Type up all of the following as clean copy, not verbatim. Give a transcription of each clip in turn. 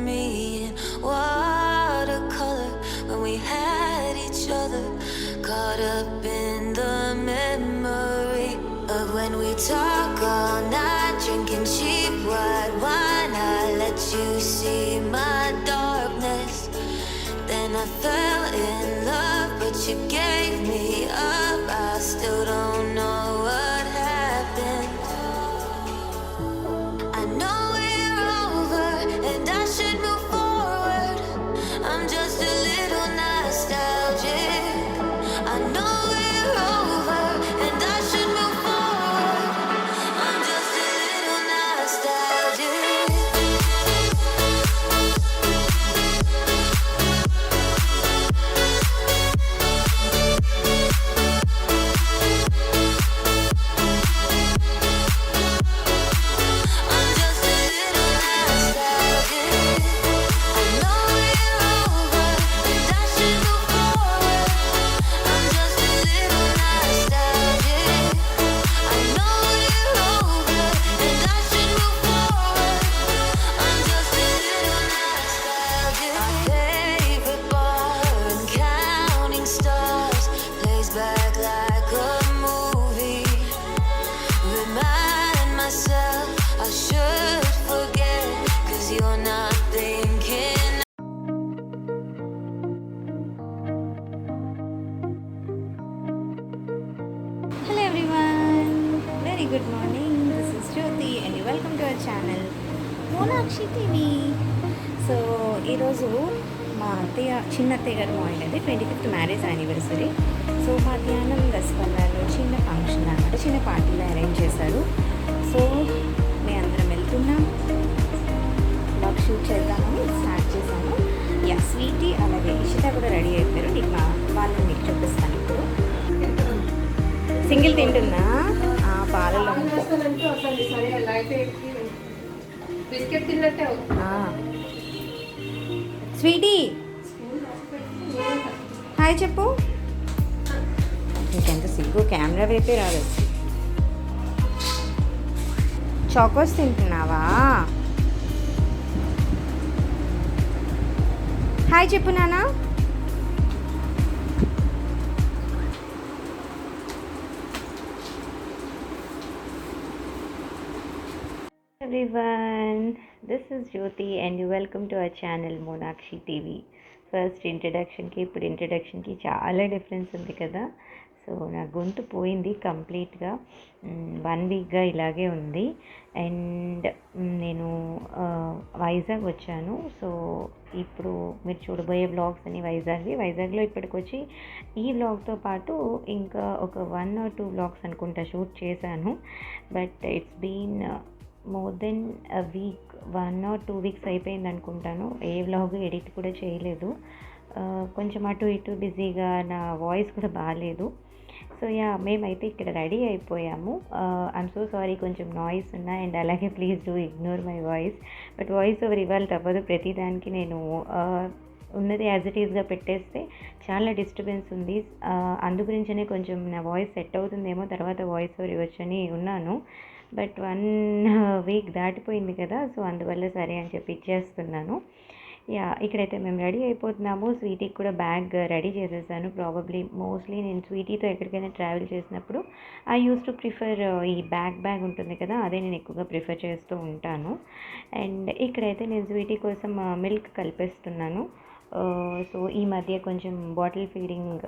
me in watercolor when we had each other, caught up in the memory of when we talk all night, drinking cheap white wine. I let you see my darkness, then I fell in love, but you gave me up. I still don't know what happened. I know we're over and I should move forward. I'm just a little nostalgic. I know we're over and I should move forward. I'm just a little nostalgic. I'm just a little nostalgic. I know we're over and I should move forward. I'm just a little nostalgic. I know we're over and I should move forward. I'm just a little nostalgic. My favorite bar and counting stars plays back like a movie. Remind myself I should forget, 'cause you're not thinking. Hello everyone, very good morning. This is Jyoti and you welcome to our channel Monakshi TV. So ఈరోజు మా అత్తయ్య చిన్న అత్తయ్య గారు మాయినది 25th marriage anniversary. So మధ్యాహ్నం రసపల్లాలో చిన్న function అన్నమాట, చిన్న పార్టీలో అరేంజ్ చేశారు. సో మేము అందరం వెళ్తున్నాం, బ్లాగ్ షూట్ చేద్దామని స్టార్ట్ చేశాము. యా, స్వీటీ అలాగే ఇషిత కూడా రెడీ అయిపోయారు. నీకు వాళ్ళని మీకు చూపిస్తాను ఇప్పుడు. సింగిల్ తింటున్నా పాలలో బిస్కెట్ తిన్నట్టే స్వీటీ హాయ్ చెప్పు. నీకెంత సిగ్గు, కెమెరా వైపే రాదు. చాకోస్ తింటున్నావా? హాయ్ చెప్పు నానా. Everyone, this is Jyoti and you welcome to our channel Monakshi TV. First ఇంట్రడక్షన్కి ఇప్పుడు ఇంట్రడక్షన్కి చాలా డిఫరెన్స్ ఉంది కదా. సో నా గొంతు పోయింది కంప్లీట్గా, 1 వీక్గా ఇలాగే ఉంది. అండ్ నేను వైజాగ్ వచ్చాను. సో ఇప్పుడు మీరు చూడబోయే వ్లాగ్స్ అని వైజాగ్లో ఇప్పటికి వచ్చి ఈ వ్లాగ్తో పాటు ఇంకా ఒక 1 or 2 వ్లాగ్స్ అనుకుంటా షూట్ చేశాను. But it's been more than a week, 1 or 2 weeks అయిపోయింది అనుకుంటాను. ఏ వ్లాగ్ ఎడిట్ కూడా చేయలేదు. కొంచెం అటు ఇటు బిజీగా, నా వాయిస్ కూడా బాగాలేదు. సో యా, మేమైతే ఇక్కడ రెడీ అయిపోయాము. ఐఎమ్ సో సారీ, కొంచెం నాయిస్ ఉన్నా. అండ్ అలాగే please do ignore my voice. But voice over ఇవ్వాలి తప్పదు. ప్రతిదానికి నేను ఉన్నది యాజ్ ఇట్ ఈస్గా పెట్టేస్తే చాలా డిస్టర్బెన్స్ ఉంది. అందు గురించనే కొంచెం నా వాయిస్ సెట్ అవుతుందేమో, తర్వాత వాయిస్ ఓవర్ ఇవ్వచ్చని ఉన్నాను. బట్ 1 వీక్ దాటిపోయింది కదా, సో అందువల్ల సరే అని చెప్పి ఇచ్చేస్తున్నాను. యా, ఇక్కడైతే మేము రెడీ అయిపోతున్నాము. స్వీటీకి కూడా బ్యాగ్ రెడీ చేసేసాను. మోస్ట్లీ నేను స్వీటీతో ఎక్కడికైనా ట్రావెల్ చేసినప్పుడు ఐ యూస్ టు ప్రిఫర్ ఈ బ్యాగ్ ఉంటుంది కదా, అదే నేను ఎక్కువగా ప్రిఫర్ చేస్తూ ఉంటాను. అండ్ ఇక్కడైతే నేను స్వీటీ కోసం మిల్క్ కలిపేస్తున్నాను. సో ఈ మధ్య కొంచెం బాటిల్ ఫీడింగ్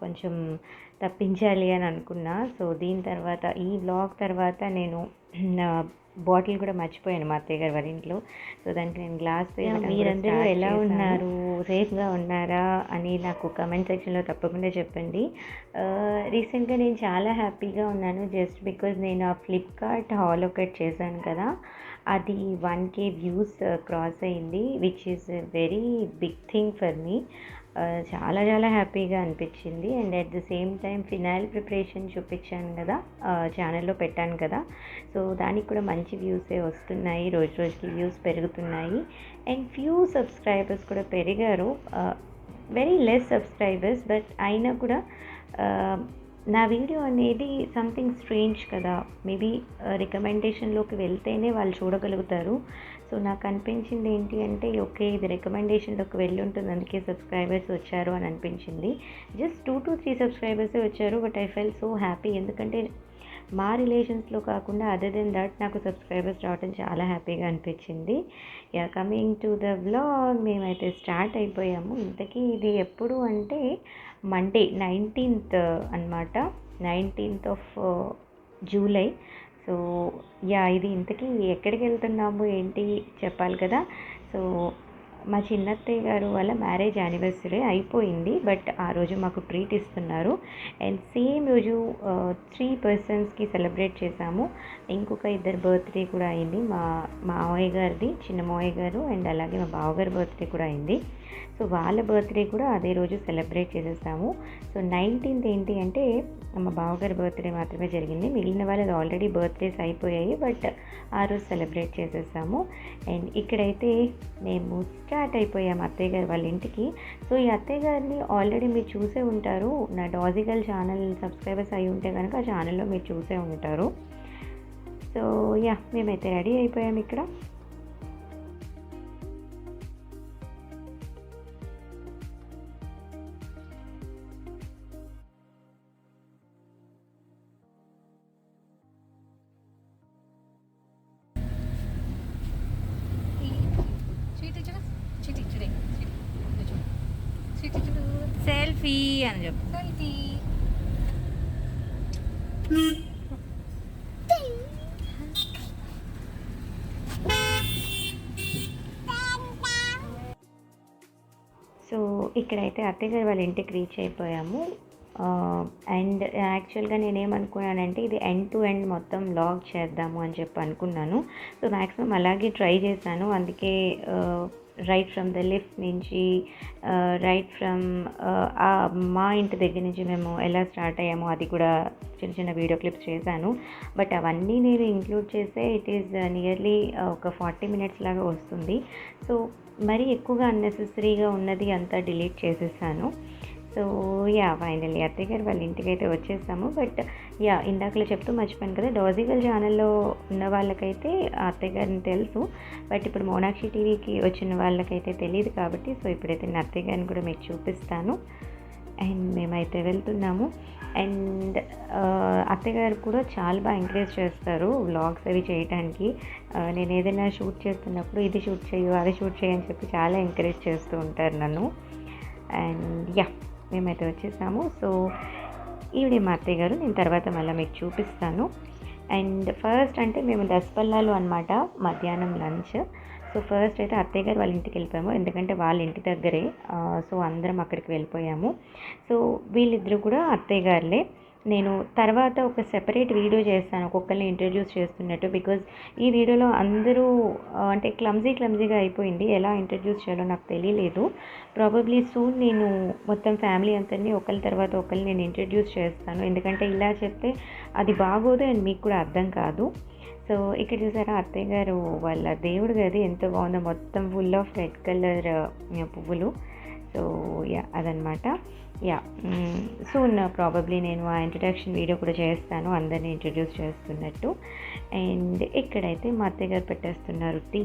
కొంచెం తప్పించాలి అని అనుకున్నా. సో దీని తర్వాత, ఈ వ్లాగ్ తర్వాత నేను బాటిల్ కూడా మర్చిపోయాను మా అత్తయ్య గారు వాళ్ళ ఇంట్లో. సో దానికి నేను గ్లాస్. మీరందరూ ఎలా ఉన్నారు, సేఫ్గా ఉన్నారా అని నాకు కమెంట్ సెక్షన్లో తప్పకుండా చెప్పండి. రీసెంట్గా నేను చాలా హ్యాపీగా ఉన్నాను, జస్ట్ బికాజ్ నేను ఆ ఫ్లిప్కార్ట్ హాల్ ఒకటి చేశాను కదా, అది 1K వ్యూస్ క్రాస్ అయింది, which is very big thing for me. చాలా చాలా హ్యాపీగా అనిపించింది. And at the same time phenyl preparation చూపించాను కదా, ఛానల్లో పెట్టాను కదా, సో దానికి కూడా మంచి వ్యూసే వస్తున్నాయి. రోజు రోజుకి వ్యూస్ పెరుగుతున్నాయి. అండ్ ఫ్యూ సబ్స్క్రైబర్స్ కూడా పెరిగారు, వెరీ లెస్ సబ్స్క్రైబర్స్, బట్ అయినా కూడా నా వీడియో అనేది సంథింగ్ స్ట్రేంజ్ కదా, మేబీ రికమెండేషన్లోకి వెళ్తేనే వాళ్ళు చూడగలుగుతారు. సో నాకు అనిపించింది ఏంటి అంటే ఓకే, ఇది రికమెండేషన్లోకి వెళ్ళి ఉంటుంది, అందుకే సబ్స్క్రైబర్స్ వచ్చారు అని అనిపించింది. జస్ట్ 2 to 3 సబ్స్క్రైబర్సే వచ్చారు, but I felt so happy. ఎందుకంటే మా రిలేషన్స్లో కాకుండా అదర్ దెన్ దట్ నాకు సబ్స్క్రైబర్స్ రావడం చాలా హ్యాపీగా అనిపించింది. Yeah, coming to the vlog, మేమైతే స్టార్ట్ అయిపోయాము. ఇంతకీ ఇది ఎప్పుడు అంటే మండే 19th అనమాట, 19th of July. So yeah, ఇది ఇంతకీ ఎక్కడికి వెళ్తున్నాము ఏంటి చెప్పాలి కదా. సో మా చిన్నత్తయ్య గారు వాళ్ళ మ్యారేజ్ యానివర్సరీ అయిపోయింది, బట్ ఆ రోజు మాకు ట్రీట్ ఇస్తున్నారు. అండ్ సేమ్ రోజు 3 పర్సన్స్కి సెలబ్రేట్ చేశాము. ఇంకొక 2 బర్త్డే కూడా అయింది. మా మావయ్య గారిది, చిన్న మావయ్య గారు, అండ్ అలాగే మా బావగారి బర్త్డే కూడా అయింది. సో వాళ్ళ బర్త్డే కూడా అదే రోజు సెలబ్రేట్ చేసేసాము. సో 19th ఏంటి అంటే మా బావగారి బర్త్డే మాత్రమే జరిగింది, మిగిలిన వాళ్ళది ఆల్రెడీ బర్త్డేస్ అయిపోయాయి, బట్ ఆ రోజు సెలబ్రేట్ చేసేసాము. అండ్ ఇక్కడైతే మేము స్టార్ట్ అయిపోయాము అత్తయ్య గారు వాళ్ళ ఇంటికి. సో ఈ అత్తయ్య గారిని ఆల్రెడీ మీరు చూసే ఉంటారు, నా డాజిగల్ ఛానల్ సబ్స్క్రైబర్స్ అయి ఉంటే కనుక ఆ ఛానల్లో మీరు చూసే ఉంటారు. సో యా, మేమైతే రెడీ అయిపోయాము ఇక్కడ. సెల్ఫీ అని చెప్పు. సెల్ఫీ. సో ఇక్కడైతే అత్తయ్య గారు వాళ్ళ ఇంటికి రీచ్ అయిపోయాము. అండ్ యాక్చువల్గా నేనేమనుకున్నానంటే ఇది ఎండ్ టు ఎండ్ మొత్తం వ్లాగ్ చేద్దాము అని చెప్పి అనుకున్నాను. సో మ్యాక్సిమం అలాగే ట్రై చేశాను. అందుకే రైట్ ఫ్రమ్ ద లిఫ్ట్ నుంచి, రైట్ ఫ్రమ్ మా ఇంటి దగ్గర నుంచి మేము ఎలా స్టార్ట్ అయ్యామో అది కూడా చిన్న చిన్న వీడియో క్లిప్స్ చేశాను. బట్ అవన్నీ నేను ఇంక్లూడ్ చేస్తే ఇట్ ఈస్ నియర్లీ ఒక 40 minutes లాగా వస్తుంది. సో మరీ ఎక్కువగా అన్నెసెసరీగా ఉన్నది అంతా డిలీట్ చేసేసాను. సో యా, ఫైనల్లీ అత్తయ్య గారు వాళ్ళ ఇంటికి అయితే వచ్చేసాము. బట్ యా, ఇందాకలో చెప్తూ మర్చిపోయాను కదా, డాజిగల్ ఛానల్లో ఉన్న వాళ్ళకైతే అత్తయ్య గారిని తెలుసు, బట్ ఇప్పుడు మోనాక్షి టీవీకి వచ్చిన వాళ్ళకైతే తెలియదు కాబట్టి, సో ఇప్పుడైతే నేను అత్తయ్య గారిని కూడా మీకు చూపిస్తాను. అండ్ మేమైతే వెళ్తున్నాము. అండ్ అత్తయ్య గారు కూడా చాలా బాగా ఎంకరేజ్ చేస్తారు వ్లాగ్స్ అవి చేయడానికి. నేను ఏదైనా షూట్ చేస్తున్నప్పుడు ఇది షూట్ చేయు, అది షూట్ చేయి అని చెప్పి చాలా ఎంకరేజ్ చేస్తూ ఉంటారు నన్ను. అండ్ యా, మేమైతే వచ్చేసాము. సో ఈవిడే మా అత్తయ్య గారు, నేను తర్వాత మళ్ళీ మీకు చూపిస్తాను. అండ్ ఫస్ట్ అంటే మేము దసపల్లాలు అనమాట మధ్యాహ్నం లంచ్. సో ఫస్ట్ అయితే అత్తయ్య గారు వాళ్ళ ఇంటికి వెళ్ళిపోయాము, ఎందుకంటే వాళ్ళ ఇంటి దగ్గరే. సో అందరం అక్కడికి వెళ్ళిపోయాము. సో వీళ్ళిద్దరూ కూడా అత్తయ్య గారులే. నేను తర్వాత ఒక సెపరేట్ వీడియో చేస్తాను ఒక్కొక్కరిని ఇంట్రడ్యూస్ చేస్తున్నట్టు, బికాజ్ ఈ వీడియోలో అందరూ అంటే క్లమ్జీగా అయిపోయింది, ఎలా ఇంట్రడ్యూస్ చేయాలో నాకు తెలియలేదు. ప్రాబబ్లీ సూన్ నేను మొత్తం ఫ్యామిలీ అంతని ఒకరి తర్వాత ఒకరిని నేను ఇంట్రడ్యూస్ చేస్తాను, ఎందుకంటే ఇలా చెప్తే అది బాగోదు అండ్ మీకు కూడా అర్థం కాదు. సో ఇక్కడ చూసారా అత్తయ్య గారు వాళ్ళ దేవుడు గది ఎంత బాగుందో, మొత్తం ఫుల్ ఆఫ్ రెడ్ కలర్ పువ్వులు. సో యా, అదనమాట. యా, సూన్ ప్రాబబ్లీ నేను ఆ ఇంట్రడక్షన్ వీడియో కూడా చేస్తాను అందరినీ ఇంట్రడ్యూస్ చేస్తున్నట్టు. అండ్ ఇక్కడైతే మా అత్తయ్య గారు పెట్టేస్తున్నారు టీ.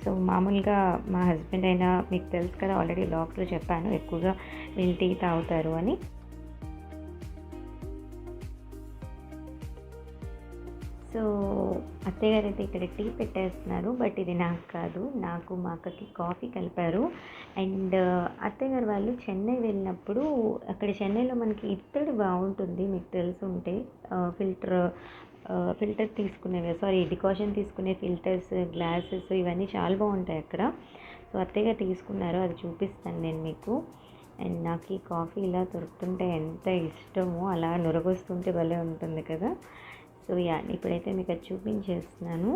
సో మామూలుగా మా హస్బెండ్ అయినా మీకు తెలుసు కదా, ఆల్రెడీ వ్లాగ్లో చెప్పాను ఎక్కువగా వీళ్ళు టీ తాగుతారు అని. సో అత్తయ్య గారు అయితే ఇక్కడ టీ పెట్టేస్తున్నారు, బట్ ఇది నాకు కాదు, నాకు మా అక్కకి కాఫీ కలిపారు. అండ్ అత్తయ్య గారు వాళ్ళు చెన్నై వెళ్ళినప్పుడు, అక్కడ చెన్నైలో మనకి ఇత్తడి బాగుంటుంది మీకు తెలిసి ఉంటే, ఫిల్టర్ తీసుకునేవి, డికాషన్ తీసుకునే ఫిల్టర్స్, గ్లాసెస్ ఇవన్నీ చాలా బాగుంటాయి అక్కడ. సో అత్తయ్య గారు తీసుకున్నారు, అది చూపిస్తాను నేను మీకు. అండ్ నాకు ఈ కాఫీ ఇలా దొరుకుతుంటే ఎంత ఇష్టమో, అలా నురగొస్తుంటే భలే ఉంటుంది కదా. సో యా, ఇప్పుడైతే మీకు అది చూపించేస్తున్నాను.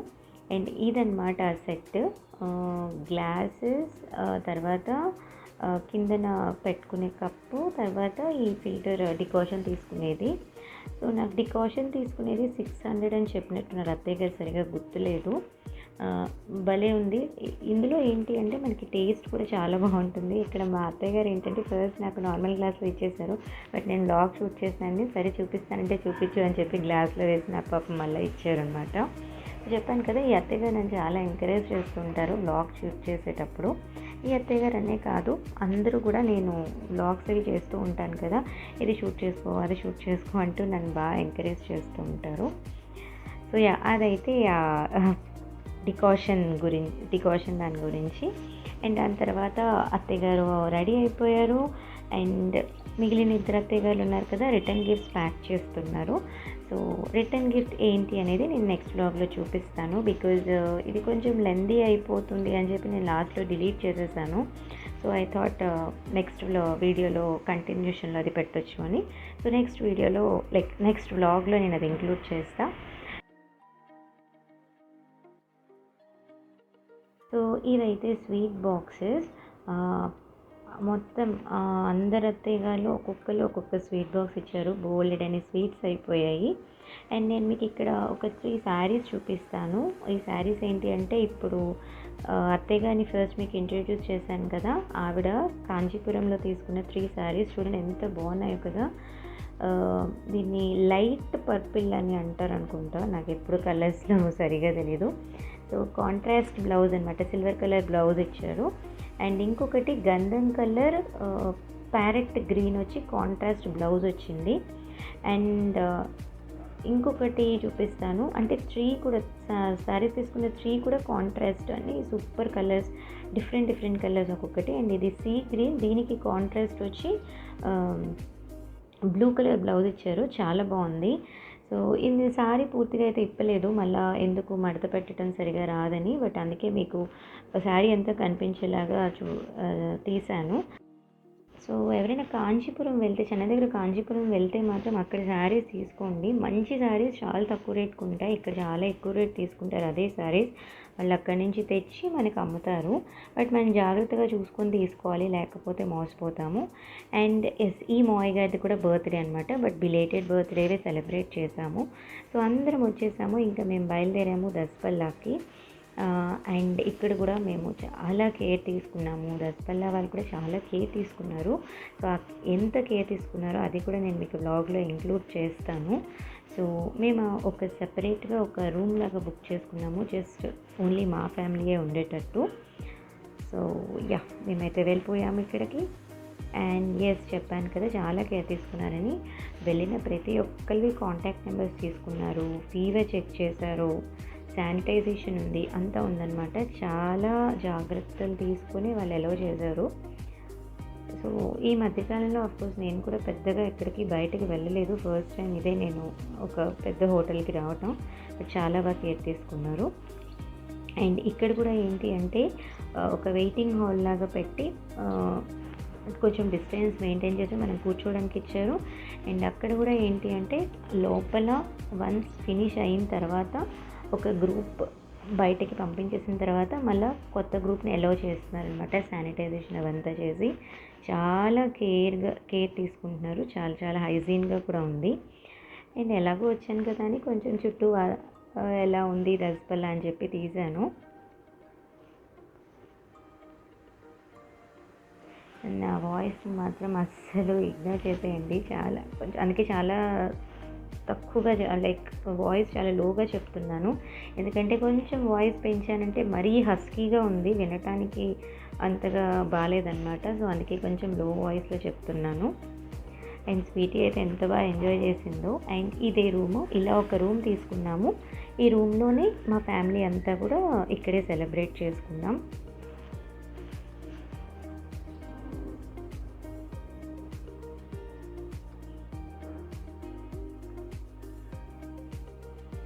అండ్ ఇదన్నమాట సెట్, గ్లాసెస్, తర్వాత కిందన పెట్టుకునే కప్పు, తర్వాత ఈ ఫిల్టర్ డికాషన్ తీసుకునేది. సో నాకు డికాషన్ తీసుకునేది 600 అని చెప్పినట్టున్నారు అత్తయ్య గారు, సరిగా గుర్తులేదు. భలే ఉంది. ఇందులో ఏంటి అంటే మనకి టేస్ట్ కూడా చాలా బాగుంటుంది. ఇక్కడ మా అత్తయ్య గారు ఏంటంటే ఫస్ట్ నాకు నార్మల్ గ్లాస్లో ఇచ్చేసారు, బట్ నేను వ్లాగ్ షూట్ చేసినాన్ని సరే చూపిస్తానంటే చూపించు అని చెప్పి గ్లాస్లో వేసి నాకు పాపం మళ్ళీ ఇచ్చారనమాట. చెప్పాను కదా, ఈ అత్తయ్య గారు నన్ను చాలా ఎంకరేజ్ చేస్తుంటారు బ్లాగ్ షూట్ చేసేటప్పుడు. ఈ అత్తయ్య గారు అనే కాదు, అందరూ కూడా నేను బ్లాగ్స్ అవి చేస్తూ ఉంటాను కదా, ఇది షూట్ చేసుకో అది షూట్ చేసుకో అంటూ నన్ను బాగా ఎంకరేజ్ చేస్తూ ఉంటారు. సో యా, అదైతే డికాషన్ దాని గురించి. అండ్ దాని తర్వాత అత్తయ్య గారు రెడీ అయిపోయారు. అండ్ మిగిలిన ఇద్దరు అత్తయ్య గారు ఉన్నారు కదా, రిటర్న్ గిఫ్ట్స్ ప్యాక్ చేస్తున్నారు. సో రిటర్న్ గిఫ్ట్ ఏంటి అనేది నేను నెక్స్ట్ వ్లాగ్లో చూపిస్తాను. బికాజ్ ఇది కొంచెం లెందీ అయిపోతుంది అని చెప్పి నేను లాస్ట్లో డిలీట్ చేసేసాను. సో ఐ థాట్ నెక్స్ట్ వీడియోలో కంటిన్యూషన్లో అది పెట్టొచ్చు అని. సో నెక్స్ట్ వీడియోలో నెక్స్ట్ వ్లాగ్లో నేను అది ఇంక్లూడ్ చేస్తాను. సో ఇవైతే స్వీట్ బాక్సెస్. మొత్తం అందరు అత్తయ్య గారు ఒక్కొక్క స్వీట్ బాక్స్ ఇచ్చారు. బోల్డ్ అని స్వీట్స్ అయిపోయాయి. అండ్ నేను మీకు ఇక్కడ ఒక 3 శారీస్ చూపిస్తాను. ఈ శారీస్ ఏంటి అంటే, ఇప్పుడు అత్తయ్య గారిని ఫస్ట్ మీకు ఇంట్రడ్యూస్ చేశాను కదా, ఆవిడ కాంచీపురంలో తీసుకున్న 3 శారీస్ చూడండి ఎంత బాగున్నాయో కదా. దీన్ని లైట్ పర్పిల్ అని అంటారు అనుకుంటా, నాకు ఎప్పుడు కలర్స్లో సరిగా తెలీదు. సో కాంట్రాస్ట్ బ్లౌజ్ అనమాట, సిల్వర్ కలర్ బ్లౌజ్ ఇచ్చారు. అండ్ ఇంకొకటి గంధం కలర్ ప్యారెట్ గ్రీన్ వచ్చి కాంట్రాస్ట్ బ్లౌజ్ వచ్చింది. అండ్ ఇంకొకటి చూపిస్తాను, అంటే 3 కూడా శారీస్ తీసుకున్న 3 కూడా కాంట్రాస్ట్ అని సూపర్ కలర్స్, డిఫరెంట్ కలర్స్ ఒక్కొక్కటి. అండ్ ఇది సీ గ్రీన్, దీనికి కాంట్రాస్ట్ వచ్చి బ్లూ కలర్ బ్లౌజ్ ఇచ్చారు, చాలా బాగుంది. సో ఇది సారీ పూర్తిగా అయితే ఇప్పలేదు, మళ్ళీ ఎందుకు మడత పెట్టడం సరిగా రాదని, బట్ అందుకే మీకు శారీ అంతా కనిపించేలాగా తీశాను. సో ఎవరైనా కాంచీపురం వెళ్తే, చెన్నై దగ్గర కాంచీపురం వెళ్తే మాత్రం అక్కడ శారీస్ తీసుకోండి. మంచి శారీస్ చాలా తక్కువ రేట్కి ఉంటాయి. ఇక్కడ చాలా ఎక్కువ రేట్ తీసుకుంటారు అదే శారీస్, వాళ్ళు అక్కడి నుంచి తెచ్చి మనకు అమ్ముతారు. బట్ మనం జాగ్రత్తగా చూసుకొని తీసుకోవాలి, లేకపోతే మోసపోతాము. అండ్ ఈ మావయ్య గారిది కూడా బర్త్డే అనమాట, బట్ బిలేటెడ్ బర్త్డేవే సెలబ్రేట్ చేసాము. సో అందరం వచ్చేసాము, ఇంకా మేము బయలుదేరాము దసపల్లాకి. అండ్ ఇక్కడ కూడా మేము చాలా కేర్ తీసుకున్నాము, దసపల్లా వాళ్ళు కూడా చాలా కేర్ తీసుకున్నారు. సో ఎంత కేర్ తీసుకున్నారో అది కూడా నేను మీకు వ్లాగ్లో ఇంక్లూడ్ చేస్తాను. సో మేము ఒక సెపరేట్గా ఒక రూమ్ లాగా బుక్ చేసుకున్నాము, జస్ట్ ఓన్లీ మా ఫ్యామిలీయే ఉండేటట్టు. సో యా, మేమైతే వెళ్ళిపోయాము ఇక్కడికి. అండ్ ఎస్, చెప్పాను కదా చాలా కేర్ తీసుకున్నారని. వెళ్ళిన ప్రతి ఒక్కరివి కాంటాక్ట్ నెంబర్స్ తీసుకున్నారు, ఫీవర్ చెక్ చేశారు, శానిటైజేషన్ ఉంది, అంతా ఉందన్నమాట. చాలా జాగ్రత్తలు తీసుకొని వాళ్ళు అలౌ చేశారు. సో ఈ మధ్యకాలంలో ఆఫ్కోర్స్ నేను కూడా పెద్దగా ఎక్కడికి బయటకు వెళ్ళలేదు, ఫస్ట్ టైం ఇదే నేను ఒక పెద్ద హోటల్కి రావటం. బట్ చాలా బాగా కేర్ తీసుకున్నారు. అండ్ ఇక్కడ కూడా ఏంటి అంటే, ఒక వెయిటింగ్ హాల్ లాగా పెట్టి కొంచెం డిస్టెన్స్ మెయింటైన్ చేసి మనం కూర్చోవడానికి ఇచ్చారు. అండ్ అక్కడ కూడా ఏంటి అంటే, లోపల వన్స్ ఫినిష్ అయిన తర్వాత ఒక గ్రూప్ బయటకి పంపించేసిన తర్వాత మళ్ళీ కొత్త గ్రూప్ని అలౌ చేస్తున్నారనమాట, శానిటైజేషన్ అవంతా చేసి. చాలా కేర్ తీసుకుంటున్నారు, చాలా హైజీన్గా కూడా ఉంది. అండ్ ఎలాగో వచ్చాను కదా అని కొంచెం చుట్టూ ఎలా ఉంది దసపల్లా అని చెప్పి తీశాను. నా వాయిస్ మాత్రం అస్సలు ఇగ్నోర్ చేసేయండి, అందుకే చాలా తక్కువగా వాయిస్ చాలా లోగా చెప్తున్నాను. ఎందుకంటే కొంచెం వాయిస్ పెంచానంటే మరీ హస్కీగా ఉంది, వినటానికి అంతగా బాగాలేదన్నమాట. సో అందుకే కొంచెం లో వాయిస్లో చెప్తున్నాను. అండ్ స్వీటీ అయితే ఎంత బాగా ఎంజాయ్ చేసిందో. అండ్ ఇదే రూము, ఇలా ఒక రూమ్ తీసుకున్నాము. ఈ రూమ్లోనే మా ఫ్యామిలీ అంతా కూడా ఇక్కడే సెలబ్రేట్ చేసుకున్నాం.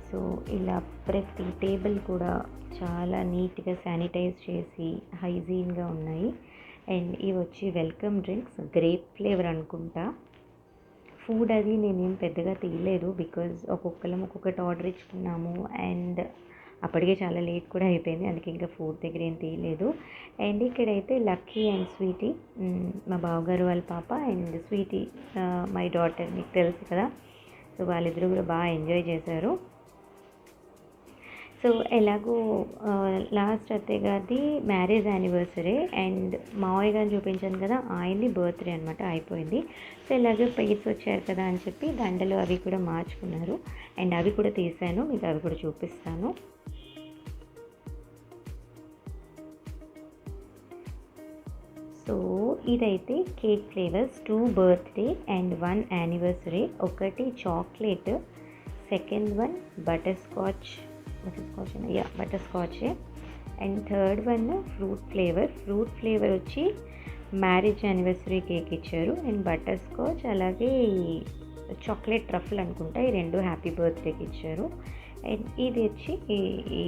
సో ఇలా ప్రతి టేబుల్ కూడా చాలా నీట్గా శానిటైజ్ చేసి హైజీన్గా ఉన్నాయి. అండ్ ఇవి వచ్చి వెల్కమ్ డ్రింక్స్, గ్రేప్ ఫ్లేవర్ అనుకుంటా. ఫుడ్ అది నేనేం పెద్దగా తీయలేదు, బికాజ్ ఒక్కొక్కటి ఆర్డర్ ఇచ్చుకున్నాము. అండ్ అప్పటికే చాలా లేట్ కూడా అయిపోయింది, అందుకే ఇంకా ఫుడ్ దగ్గర ఏం తీయలేదు. అండ్ ఇక్కడైతే లక్కీ అండ్ స్వీటీ, మా బావగారు వాళ్ళ పాప, అండ్ స్వీటీ మై డాటర్, మీకు తెలుసు కదా. సో వాళ్ళిద్దరూ కూడా బాగా ఎంజాయ్ చేశారు. సో ఎలాగో లాస్ట్ అత్తయ్య గారిది మ్యారేజ్ యానివర్సరీ అండ్ మావయ్య గారిని చూపించాను కదా, ఆయనది బర్త్డే అనమాట అయిపోయింది. సో ఇలాగో పెయిట్స్ వచ్చారు కదా అని చెప్పి దండలు అవి కూడా మార్చుకున్నారు అండ్ అవి కూడా తీసాను, మీకు అవి కూడా చూపిస్తాను. సో ఇదైతే cake flavours 2 birthday and 1 anniversary. ఒకటి chocolate, second one butter scotch and third one fruit flavour వచ్చి మ్యారేజ్ యానివర్సరీ కేక్ ఇచ్చారు అండ్ బటర్ స్కాచ్ అలాగే చాక్లెట్ ట్రఫుల్ అనుకుంటా, ఈ రెండు హ్యాపీ బర్త్డేకి ఇచ్చారు. అండ్ ఇది వచ్చి ఈ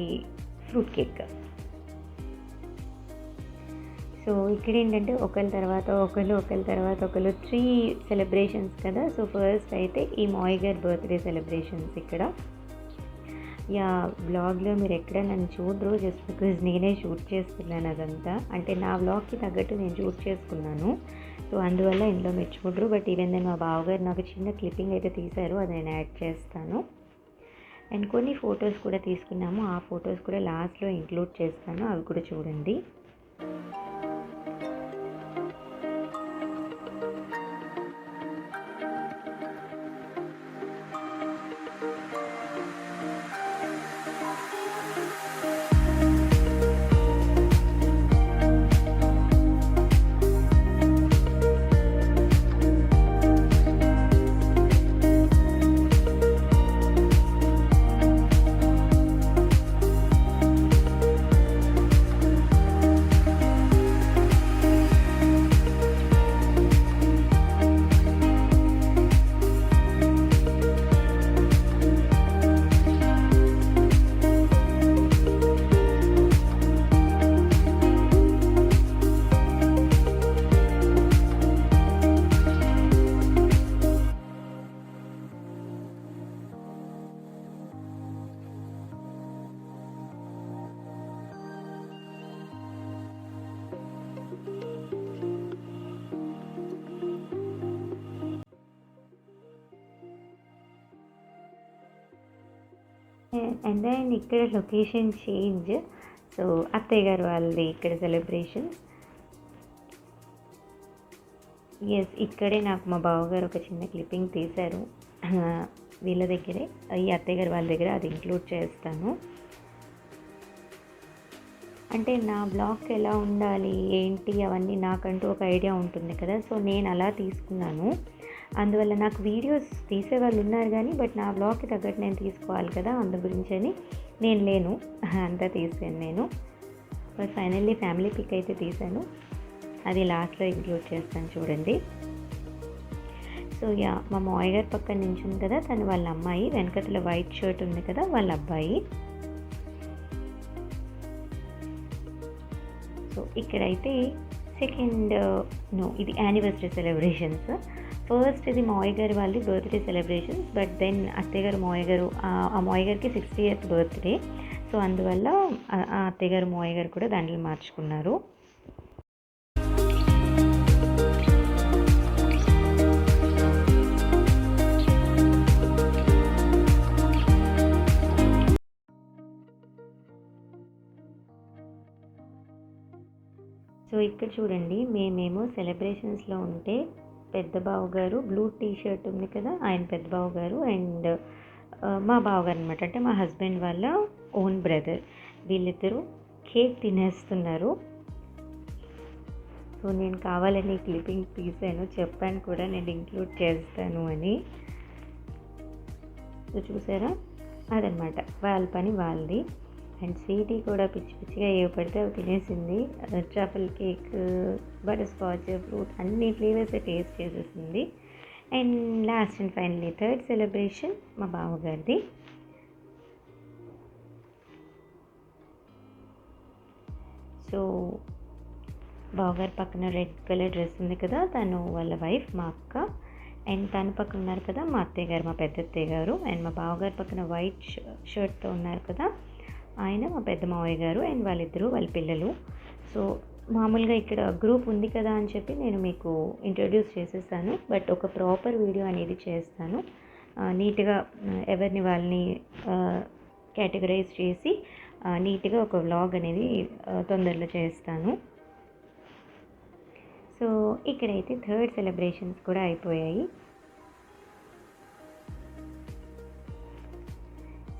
ఫ్రూట్ కేక్. సో ఇక్కడ ఏంటంటే ఒకరి తర్వాత ఒకరు 3 సెలబ్రేషన్స్ కదా. సో ఫస్ట్ అయితే ఈ మావయ్య గారి బర్త్డే సెలబ్రేషన్స్ ఇక్కడ. బ్లాగ్లో మీరు ఎక్కడ నన్ను చూడరు, జస్ట్ బికాజ్ నేనే షూట్ చేసుకున్నాను అదంతా, అంటే నా బ్లాగ్కి తగ్గట్టు నేను షూట్ చేసుకున్నాను. సో అందువల్ల ఇందులో మీరు చూడరు. బట్ ఈవెన్ నేను మా బావగారు నాకు చిన్న క్లిప్పింగ్ అయితే తీశారు, అది నేను యాడ్ చేస్తాను. అండ్ కొన్ని ఫొటోస్ కూడా తీసుకున్నాము, ఆ ఫొటోస్ కూడా లాస్ట్లో ఇంక్లూడ్ చేస్తాను, అవి కూడా చూడండి. అండ్ దెన్ ఇక్కడ లొకేషన్ చేంజ్. సో అత్తయ్య గారు వాళ్ళది ఇక్కడ సెలబ్రేషన్స్. ఎస్, ఇక్కడే నాకు మా బావగారు ఒక చిన్న క్లిప్పింగ్ తీశారు వీళ్ళ దగ్గరే, ఈ అత్తయ్య గారు వాళ్ళ దగ్గర, అది ఇంక్లూడ్ చేస్తాను. అంటే నా బ్లాగ్ ఎలా ఉండాలి ఏంటి అవన్నీ నాకంటూ ఒక ఐడియా ఉంటుంది కదా. సో నేను అలా తీసుకున్నాను, అందువల్ల నాకు వీడియోస్ తీసేవాళ్ళు ఉన్నారు కానీ బట్ నా బ్లాగ్కి తగ్గట్టు నేను తీసుకోవాలి కదా, అందు గురించని నేను లేను, అంతా తీసాను నేను. బట్ ఫైనల్లీ ఫ్యామిలీ పిక్ అయితే తీసాను, అది లాస్ట్లో ఇంక్లూడ్ చేస్తాను చూడండి. సో మా మావయ్య గారి పక్కన నించుంది కదా, తను వాళ్ళ అమ్మాయి, వెనకతల వైట్ షర్ట్ ఉంది కదా వాళ్ళ అబ్బాయి. సో ఇక్కడైతే ఇది యానివర్సరీ సెలబ్రేషన్స్. ఫస్ట్ ఇది మావయ్య గారి వాళ్ళది బర్త్డే సెలబ్రేషన్స్, బట్ దెన్ అత్తయ్య గారు ఆ మావయ్య గారికి 60th బర్త్డే. సో అందువల్ల ఆ అత్తయ్య గారు మావయ్య గారు కూడా దండలు మార్చుకున్నారు. సో ఇక్కడ చూడండి, మేమేమో సెలబ్రేషన్స్లో ఉంటే పెద్ద బావగారు బ్లూ టీ షర్ట్ ఉంది కదా, ఆయన పెద్ద బావగారు అండ్ మా బావగారు అనమాట, అంటే మా హస్బెండ్ వాళ్ళ ఓన్ బ్రదర్, వీళ్ళిద్దరూ కేక్ తినేస్తున్నారు. సో నేను కావాలని క్లిప్పింగ్ తీసాను, చెప్పాను కూడా నేను ఇంక్లూడ్ చేస్తాను అని. సో చూసారా, అదనమాట వాళ్ళ పని వాళ్ళది. అండ్ స్వీటీ కూడా పిచ్చి పిచ్చిగా ఏ పడితే అవి తినేసింది. Truffle cake, butter scotch, fruit అన్ని ఫ్లేవర్స్ టేస్ట్ చేసేసింది. And last and finally third celebration మా బావగారిది. సో బావగారి పక్కన రెడ్ కలర్ డ్రెస్ ఉంది కదా, తను వాళ్ళ వైఫ్ మా అక్క. అండ్ తను పక్కన ఉన్నారు కదా మా అత్తయ్య గారు, మా పెద్ద అత్తయ్య గారు. అండ్ మా బావగారి పక్కన వైట్ షర్ట్తో ఉన్నారు కదా, ఆయన మా పెద్ద మావయ్య గారు అండ్ వాళ్ళిద్దరూ వాళ్ళ పిల్లలు. సో మామూలుగా ఇక్కడ గ్రూప్ ఉంది కదా అని చెప్పి నేను మీకు ఇంట్రడ్యూస్ చేసేసాను, బట్ ఒక ప్రాపర్ వీడియో అనేది చేస్తాను, నీట్గా ఎవరిని వాళ్ళని కేటగరైజ్ చేసి నీట్గా ఒక వ్లాగ్ అనేది తొందరలో చేస్తాను. సో ఇక్కడైతే థర్డ్ సెలబ్రేషన్స్ కూడా అయిపోయాయి.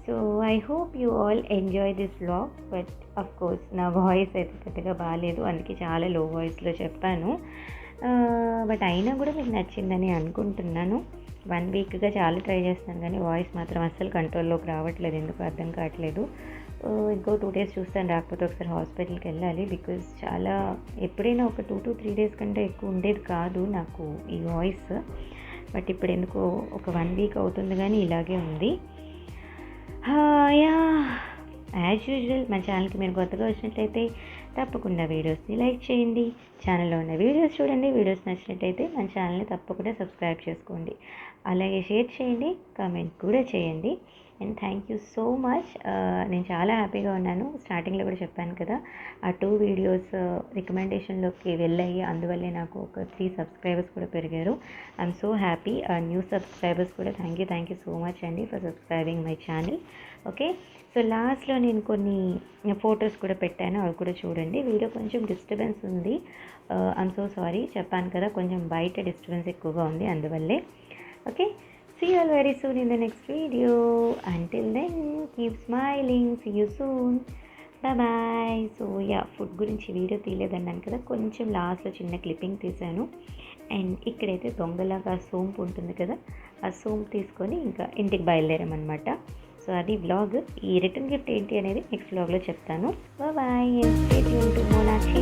So I hope you all enjoy this vlog. But of course నా వాయిస్ అయితే పెద్దగా బాగాలేదు, అందుకే చాలా లో వాయిస్లో చెప్పాను. బట్ అయినా కూడా మీకు నచ్చిందని అనుకుంటున్నాను. 1 వీక్గా చాలా ట్రై చేస్తున్నాను కానీ వాయిస్ మాత్రం అస్సలు కంట్రోల్లోకి రావట్లేదు, ఎందుకు అర్థం కావట్లేదు. ఇంకో 2 days చూస్తాను, రాకపోతే ఒకసారి హాస్పిటల్కి వెళ్ళాలి. బికాజ్ చాలా ఎప్పుడైనా ఒక 2 to 3 days కంటే ఎక్కువ ఉండేది కాదు నాకు ఈ వాయిస్. బట్ ఇప్పుడు ఎందుకో ఒక 1 week అవుతుంది కానీ ఇలాగే ఉంది. యా యాజ్ యూజువల్ మన ఛానల్కి మీరు కొత్తగా వచ్చినట్లయితే తప్పకుండా వీడియోస్ని లైక్ చేయండి, ఛానల్లో ఉన్న వీడియోస్ చూడండి. వీడియోస్ నచ్చినట్టయితే మన ఛానల్ని తప్పకుండా సబ్స్క్రైబ్ చేసుకోండి, అలాగే షేర్ చేయండి, కామెంట్ కూడా చేయండి. And thank you so much. నేను చాలా హ్యాపీగా ఉన్నాను. స్టార్టింగ్లో కూడా చెప్పాను కదా, ఆ 2 వీడియోస్ రికమెండేషన్లోకి వెళ్ళాయి, అందువల్లే నాకు ఒక 3 subscribers కూడా పెరిగారు. I'm so happy. New subscribers కూడా థ్యాంక్ యూ సో మచ్ అండి for subscribing my channel. Okay, so లాస్ట్లో నేను కొన్ని ఫొటోస్ కూడా పెట్టాను, అవి కూడా చూడండి. వీడియో కొంచెం డిస్టర్బెన్స్ ఉంది, ఐఎమ్ సో సారీ. చెప్పాను కదా కొంచెం బయట డిస్టర్బెన్స్ ఎక్కువగా ఉంది, అందువల్లే. Okay, see you all very soon in the next video. Until then, keep smiling. See you soon. Bye bye. So yeah, food గురించి వీడియో తీయలేదన్నాను కదా, కొంచెం లాస్ట్లో చిన్న క్లిప్పింగ్ తీశాను. అండ్ ఇక్కడైతే దొంగలాగా సోంపు ఉంటుంది కదా, ఆ సోంపు తీసుకొని ఇంకా ఇంటికి బయలుదేరామన్నమాట. సో అది వ్లాగ్. ఈ రిటర్న్ గిఫ్ట్ ఏంటి అనేది నెక్స్ట్ వ్లాగ్లో చెప్తాను. Bye bye. Stay tune to మోనాక్షి.